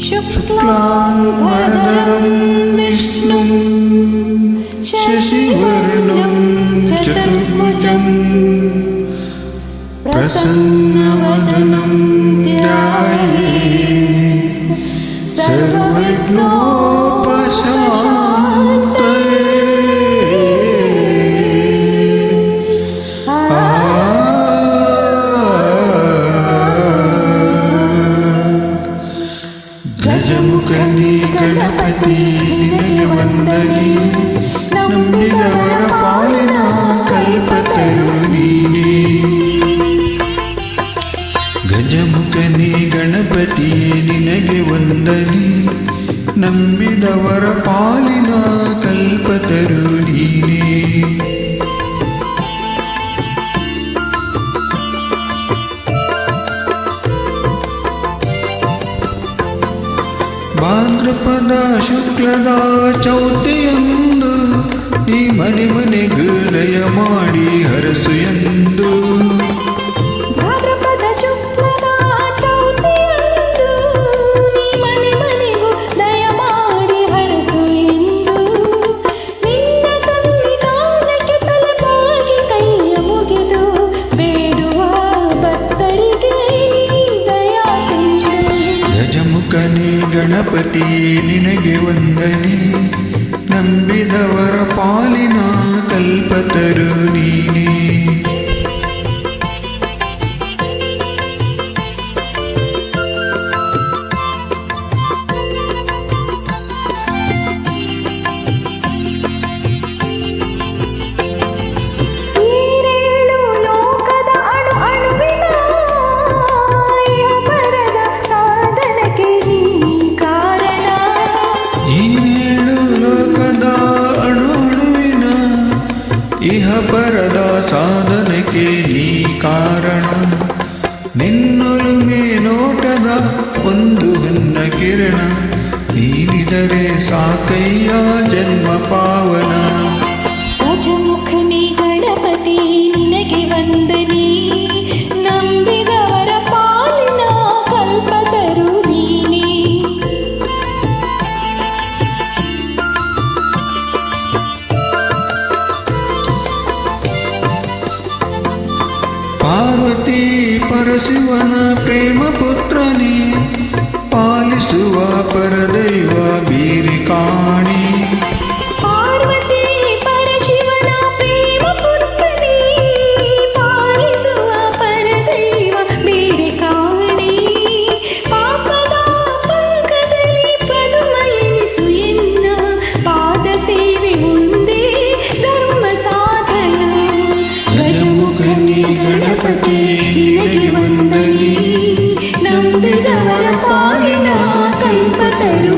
शुक्लांबरधरं विष्णुं शशिवर्णं चतुर्भुजं प्रसन्नवदनं ध्यायेत् सर्वविघ्नोपशान्तये। ಗಜಮುಖನಿ ಗಣಪತಿ ನಿನಗೆ ವಂದನೆ, ನಂಬಿದವರ ಪಾಲಿನ ಕಲ್ಪತರು ನೀನೇ. ಗಜಮುಖನಿ ಗಣಪತಿ ನಿನಗೆ ವಂದನೆ, ನಂಬಿದವರ ಪಾಲಿನ ಕಲ್ಪತರು ನೀನೇ. ಭಾದ್ರಪದ ಶುಕ್ಲದ ಚೌತಿಯಂದು ಈ ಮನೆ ಮನೆಗೂ ದಯ ಮಾಡಿ ಹರಸು ಎಂದು. ಭಾದ್ರಪದ ಶುಕ್ಲದ ಚೌತಿಯಂದು ಈ ಮನೆ ಮನೆಗೂ ದಯ ಮಾಡಿ ಹರಸು ಎಂದು. ನಿನ್ನ ಸನ್ನಿಧಾನಕ್ಕೆ ತಲೆಬಾಗಿ ಕೈಯ ಮುಗಿದು ಬೇಡುವ ಭಕ್ತರಿಗೆ ದಯಾ ಸಿಂಧು. ಗಜಮುಖನೇ ಗಣಪತಿ ನಿನಗೆ ವಂದನೆ, ನಂಬಿದವರ ಪಾಲಿನ ಕಲ್ಪತರು ನೀನೇ. ಇಹ ಪರದ ಸಾಧನಕ್ಕೆ ನೀ ಕಾರಣ. ನಿನ್ನೊಲುಮೆ ನೋಟದ ಒಂದು ಹೊನ್ನ ಕಿರಣ, ನೀಡಿದರೆ ಸಾಕಯ್ಯ ಜನ್ಮ ಪಾವನ. ಗಜಮುಖನೇ ಗಣಪತಿ ನಿನಗೆ ವಂದನೆ, ನಂಬಿದವರ ಪಾಲಿನ ಕಲ್ಪತರು ನೀನೇ. ಪಾರ್ವತಿ ಪರಶಿವನ ಪ್ರೇಮ ಪುತ್ರನೇ, ಪಾಲಿಸುವ ಪರದೈವ ಬೀರಿ ಕಾಣಿ. ಪಾರ್ವತಿ ಪರಶಿವನ ಪ್ರೇಮ ಪುತ್ರನೇ, ಪಾಲಿಸುವ ಪರದೈವ ಬೀರಿ ಕಾಣಿ. ಪಾಪದ ಪಂಕದಲ್ಲಿ ಪದುಮ ಎನಿಸು ಎನ್ನ, ಪಾದ ಸೇವೆ ಮುಂದೆ ಧರ್ಮ ಸಾಧನ. ಗಜಮುಖನಿ ಗಣಪತಿ ನಿನಗೆ ವಂದನೆ, ನಂಬಿದವರ ಪಾಲಿನ ಕಲ್ಪತರು